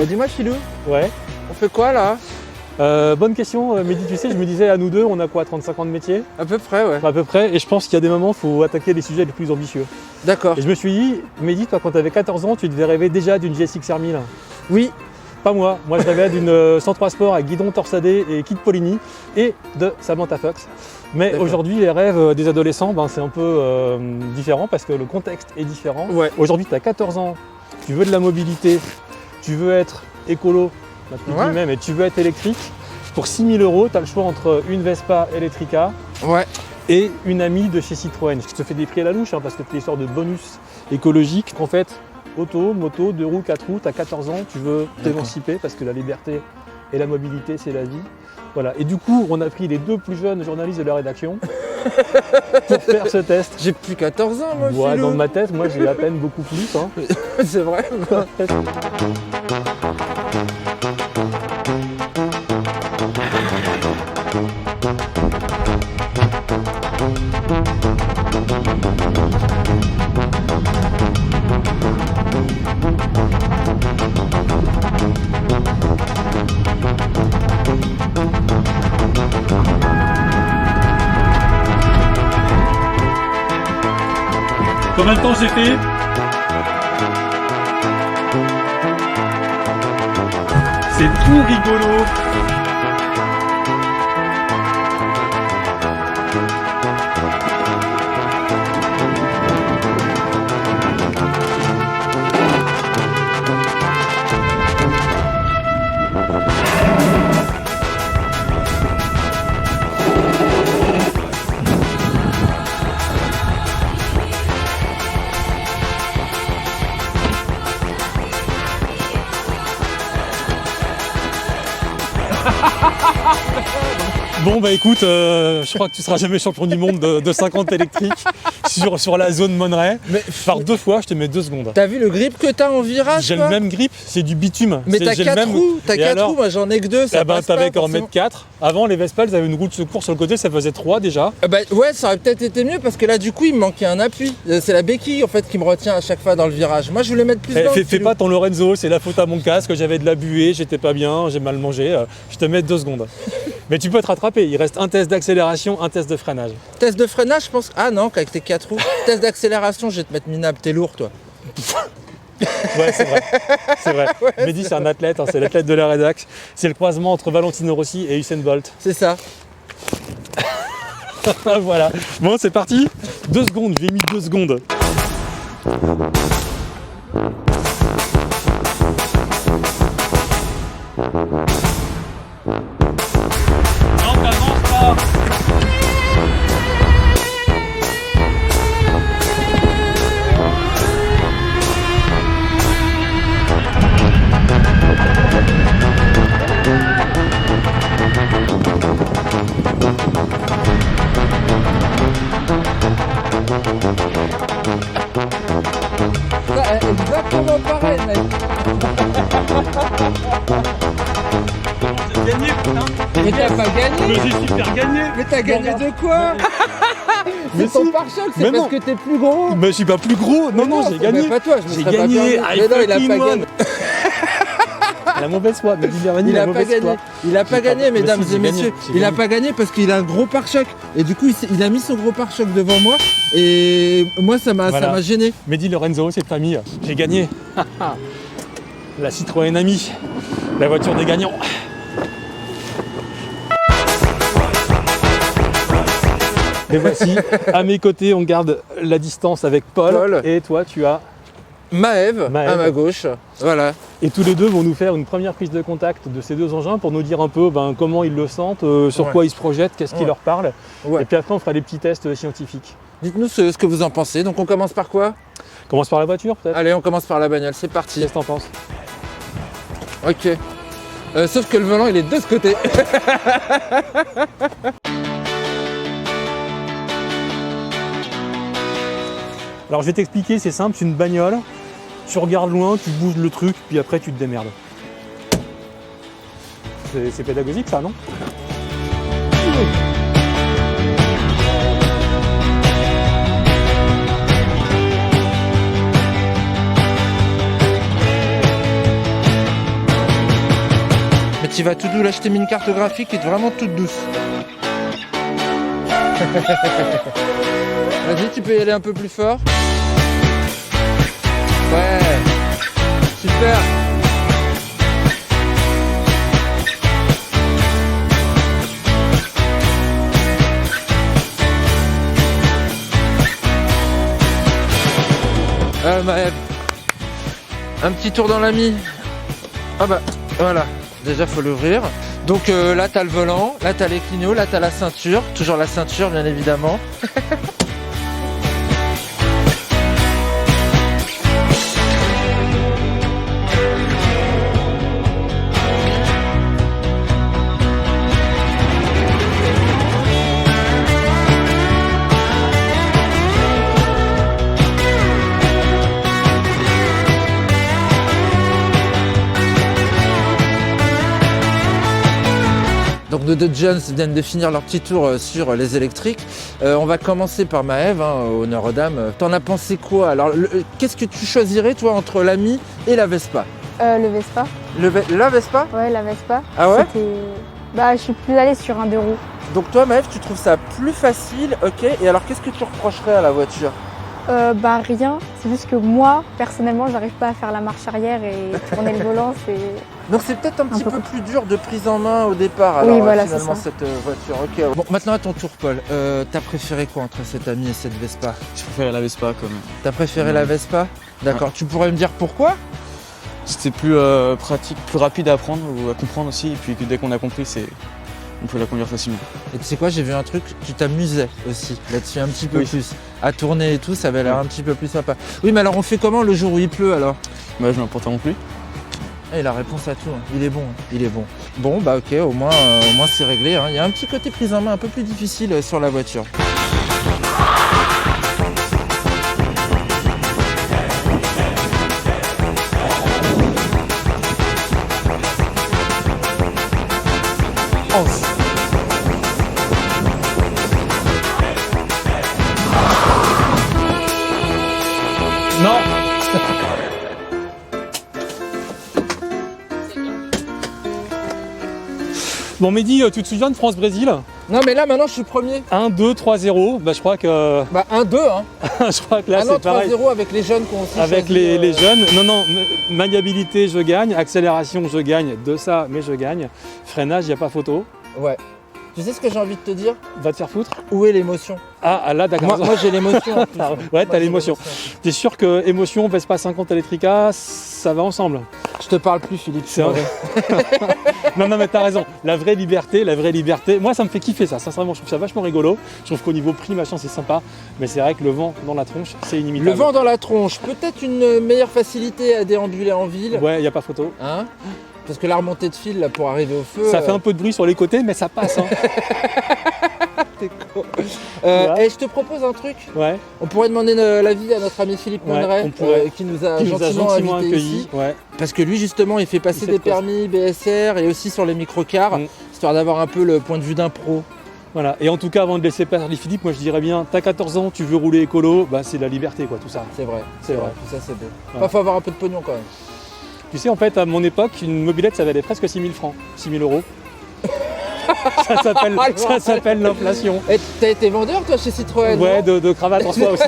Dis-moi Philou, Ouais. on fait quoi là? Bonne question, Mehdi, tu sais, je me disais à nous deux, on a quoi, 35 ans de métier? À peu près, ouais. À peu près, et je pense qu'il y a des moments où il faut attaquer les sujets les plus ambitieux. D'accord. Et je me suis dit, Mehdi, toi quand tu avais 14 ans, tu devais rêver déjà d'une GSX-R 1000. Oui. Pas moi, moi je rêvais d'une 103 Sport avec guidon torsadé et kit Polini et de Samantha Fox. Mais D'accord. aujourd'hui, les rêves des adolescents, c'est un peu différent parce que le contexte est différent. Ouais. Aujourd'hui, tu as 14 ans, tu veux de la mobilité, tu veux être écolo, Ouais. même, et tu veux être électrique. Pour 6 000 €, tu as le choix entre une Vespa Electrica Ouais. et une amie de chez Citroën. Je te fais des prix à la louche parce que tu es une sorte de bonus écologique. En fait, auto, moto, 2 roues, 4 roues, tu as 14 ans, tu veux t'émanciper parce que la liberté et la mobilité, c'est la vie. Voilà. Et du coup, on a pris les deux plus jeunes journalistes de la rédaction pour faire ce test. J'ai plus 14 ans moi Ouais, Philou. dans ma tête, moi j'ai à peine beaucoup plus. Hein. C'est vrai. Combien de temps j'ai fait? C'est tout rigolo. Bon bah écoute, je crois que tu seras jamais champion du monde de 50 électriques sur la zone Monneray. Mais Par 2 fois, je te mets 2 secondes. t'as vu le grip que t'as en virage? J'ai toi le même grip, c'est du bitume. Mais t'as J'ai le 4 même- roues, Et alors roues, moi j'en ai que 2, ça Eh ben, passe t'avais pas qu'à en forcément. mettre 4. Avant, les Vespa, elles avaient une roue de secours sur le côté, ça faisait 3 déjà. Bah ouais, ça aurait peut-être été mieux parce que là du coup il me manquait un appui. C'est la béquille en fait qui me retient à chaque fois dans le virage. Moi je voulais mettre plus Eh, dans le fais Philou. pas ton Lorenzo, c'est la faute à mon casque, j'avais de la buée, j'étais pas bien, j'ai mal mangé. Je te mets 2 secondes. Mais tu peux te rattraper, il reste un test d'accélération, un test de freinage. Test de freinage, je pense. Ah non, qu'avec tes 4 roues. Test d'accélération, je vais te mettre minable, t'es lourd toi. Ouais, c'est vrai. C'est vrai. Mehdi, c'est un athlète, c'est l'athlète de la rédac. C'est le croisement entre Valentino Rossi et Usain Bolt. C'est ça. Voilà. Bon, c'est parti. 2 secondes, j'ai mis 2 secondes. Non, t'avances pas. Exactement pareil, mec. J'ai gagné, putain. Mais t'as pas gagné. j'ai super gagné. Mais t'as gagné de quoi? Mais C'est ton si. pare-choc, c'est Mais parce non. que t'es plus gros. Mais je suis pas plus gros. Non, non, j'ai gagné. Mais pas toi, je me J'ai serais pas gagné. permis. I Mais non, il a fucking pas won. gagné. La mauvaise foi, Mehdi Bervani, Il la a pas mauvaise gagné. foi. Il a pas J'ai gagné, pas- mesdames mais si, et j'ai messieurs. gagné, j'ai Il a gagné. pas gagné parce qu'il a un gros pare-choc. Et du coup, il a mis son gros pare-choc devant moi. Et moi, ça m'a Voilà. gêné. Mehdi Lorenzo, c'est famille. J'ai gagné. La Citroën Ami, la voiture des gagnants. Et voici, à mes côtés, on garde la distance avec Paul. Paul. Et toi, tu as. Maëv, Maëv. à ma gauche. Voilà. Et tous les deux vont nous faire une première prise de contact de ces deux engins pour nous dire un peu comment ils le sentent, sur Ouais. quoi ils se projettent, qu'est-ce qui Ouais. leur parle. Ouais. Et puis après, on fera des petits tests scientifiques. Dites-nous ce que vous en pensez. Donc on commence par quoi? On commence par la voiture, peut-être. Allez, on commence par la bagnole. C'est parti. Qu'est-ce que t'en penses? Ok. Sauf que le volant, il est de ce côté. Alors je vais t'expliquer, c'est simple, c'est une bagnole. Tu regardes loin, tu bouges le truc, puis après tu te démerdes. C'est pédagogique ça, non? tu vas tout doux. Là, je t'ai mis une cartographie qui est vraiment toute douce. Vas-y, tu peux y aller un peu plus fort. Ouais, super. Maëv, un petit tour dans l'ami. Ah bah voilà, déjà faut l'ouvrir. Donc là t'as le volant, là t'as les clignots, là t'as la ceinture, toujours la ceinture bien évidemment. Donc nos deux Jones viennent de finir leur petit tour sur les électriques. On va commencer par Maëv, hein, honneur aux dames. T'en as pensé quoi? Alors qu'est-ce que tu choisirais toi entre l'Ami et la Vespa? Le Vespa. La Vespa? Ouais, la Vespa. Ah ouais? Bah, je suis plus à l'aise sur un deux roues. Donc toi Maëv, tu trouves ça plus facile, ok. Et alors qu'est-ce que tu reprocherais à la voiture? Bah rien, c'est juste que moi, personnellement, j'arrive pas à faire la marche arrière et tourner le volant, c'est... Donc c'est peut-être un petit peu plus dur de prise en main au départ, alors oui, voilà, finalement c'est ça. cette voiture. Ok. Bon, maintenant à ton tour Paul, t'as préféré quoi entre cette Ami et cette Vespa? Je préférais la Vespa quand même. T'as préféré la Vespa? D'accord, tu pourrais me dire pourquoi? C'était plus pratique, plus rapide à apprendre ou à comprendre aussi, et puis que dès qu'on a compris, on peut la conduire facilement. Et tu sais quoi, j'ai vu un truc, tu t'amusais aussi là-dessus un petit peu Oui. plus. À tourner et tout, ça avait l'air un petit peu plus sympa. Oui, mais alors on fait comment le jour où il pleut alors? Bah je mets un pantalon pluie. Et la réponse à tout, hein. Il est bon, il est bon. Bon bah ok, au moins c'est réglé, hein. Il y a un petit côté prise en main un peu plus difficile sur la voiture. Non. Bon Mehdi, tu te souviens de France-Brésil? Non mais là maintenant je suis premier. 1-2, 3-0, bah je crois que... Bah 1-2 hein. je crois que là Ah non, c'est pareil. 3-0 avec les jeunes qu'on aussi Avec choisi, les jeunes, non, maniabilité je gagne, accélération je gagne, de ça mais je gagne, freinage il n'y a pas photo, Ouais. Tu sais ce que j'ai envie de te dire? va te faire foutre. Où est l'émotion? Ah là d'accord. Moi j'ai l'émotion en plus. Ah, ouais, Moi, t'as j'ai l'émotion. T'es sûr que émotion, Vespa 50 Electrica, ça va ensemble? Je te parle plus Philippe. C'est vrai. Non mais t'as raison, la vraie liberté, moi ça me fait kiffer ça, sincèrement je trouve ça vachement rigolo, je trouve qu'au niveau prix machin c'est sympa, mais c'est vrai que le vent dans la tronche c'est inimitable. Le vent dans la tronche, peut-être une meilleure facilité à déambuler en ville. Ouais, y a pas photo. Hein? Parce que la remontée de fil là pour arriver au feu. Ça fait un peu de bruit sur les côtés mais ça passe hein. T'es con. Ouais. Et je te propose un truc. Ouais, On pourrait demander l'avis à notre ami Philippe Ouais, Mondret, on pourrait. qui nous a qui nous a gentiment gentiment invités accueillis. ici. Ouais. Parce que lui justement il fait passer Il fait des le test. permis BSR et aussi sur les microcars, histoire d'avoir un peu le point de vue d'un pro. Voilà, et en tout cas avant de laisser parler Philippe, moi je dirais bien, t'as 14 ans, tu veux rouler écolo, bah c'est la liberté quoi tout ça. C'est vrai, C'est vrai. Tout ça c'est beau. Voilà. Faut avoir un peu de pognon quand même. Tu sais en fait à mon époque, une mobilette ça valait presque 6 000 francs, 6 000 euros. Ça s'appelle l'inflation. Et t'as été vendeur toi chez Citroën? Ouais, non de cravate en soie aussi.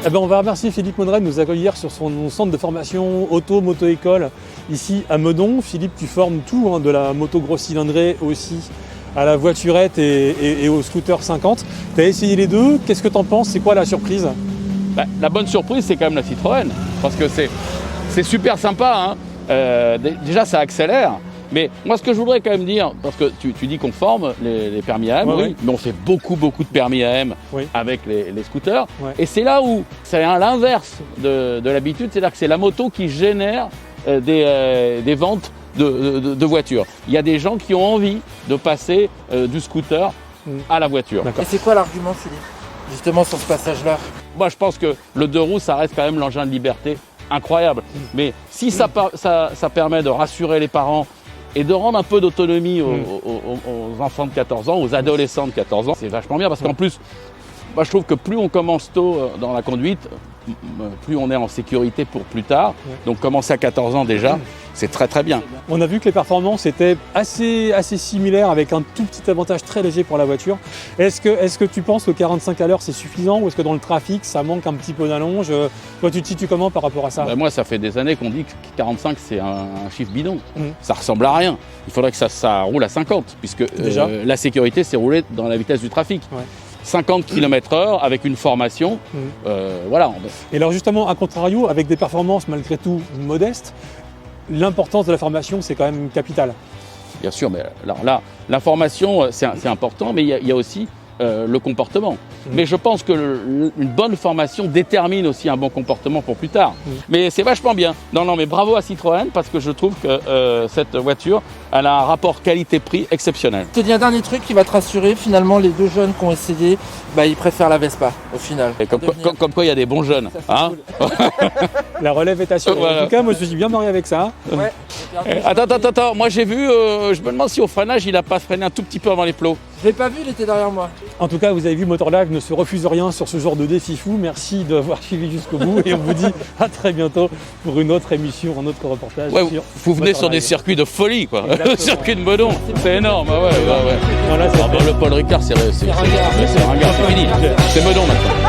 Eh ben, on va remercier Philippe Mondret de nous accueillir sur son centre de formation auto-moto-école ici à Meudon. Philippe, tu formes tout, hein, de la moto grosse cylindrée aussi à la voiturette et au scooter 50. Tu as essayé les deux, qu'est-ce que tu en penses? C'est quoi la surprise? Bah, la bonne surprise, c'est quand même la Citroën, parce que c'est super sympa, hein. Déjà, ça accélère. Mais moi, ce que je voudrais quand même dire, parce que tu dis qu'on forme les permis AM, Ouais, oui, ouais. mais on fait beaucoup de permis AM Oui. avec les scooters. Ouais. Et c'est là où c'est à l'inverse de l'habitude, c'est-à-dire que c'est la moto qui génère des ventes de voitures. Il y a des gens qui ont envie de passer du scooter à la voiture. D'accord. Et c'est quoi l'argument Philippe? Justement sur ce passage-là. Moi, je pense que le deux roues, ça reste quand même l'engin de liberté incroyable. Mais si ça permet de rassurer les parents et de rendre un peu d'autonomie aux enfants de 14 ans, aux adolescents de 14 ans. C'est vachement bien parce qu'en plus, moi, je trouve que plus on commence tôt dans la conduite, plus on est en sécurité pour plus tard. Donc commencer à 14 ans déjà, c'est très très bien. On a vu que les performances étaient assez similaires avec un tout petit avantage très léger pour la voiture. Est-ce que tu penses que 45 à l'heure c'est suffisant ou est-ce que dans le trafic ça manque un petit peu d'allonge? Toi tu te situes comment par rapport à ça? Moi ça fait des années qu'on dit que 45 c'est un chiffre bidon. Ça ressemble à rien. Il faudrait que ça roule à 50 puisque la sécurité c'est rouler dans la vitesse du trafic. 50 km/h avec une formation, voilà. Et alors justement, à contrario, avec des performances malgré tout modestes, l'importance de la formation, c'est quand même capital. Bien sûr, mais alors là, l'information, c'est important, mais il y a aussi le comportement. Mais je pense que une bonne formation détermine aussi un bon comportement pour plus tard. Mais c'est vachement bien. Non, mais bravo à Citroën parce que je trouve que cette voiture, elle a un rapport qualité-prix exceptionnel. Je te dis un dernier truc qui va te rassurer, finalement les deux jeunes qui ont essayé, ils préfèrent la Vespa au final. Et comme quoi il y a des bons jeunes. Hein La relève est assurée. Voilà. En tout cas, moi je suis bien marié avec ça. Ouais. Attends, moi j'ai vu, je me demande si au freinage il n'a pas freiné un tout petit peu avant les plots. Je l'ai pas vu, il était derrière moi. En tout cas, vous avez vu, Motorlag ne se refuse rien sur ce genre de défi fou. Merci d'avoir suivi jusqu'au bout et on vous dit à très bientôt pour une autre émission, un autre reportage. Vous venez sur des circuits de folie, quoi. Circuit de Meudon, c'est énorme. Ouais. Non, là, le Paul Ricard, c'est ringard, c'est fini. C'est Meudon maintenant.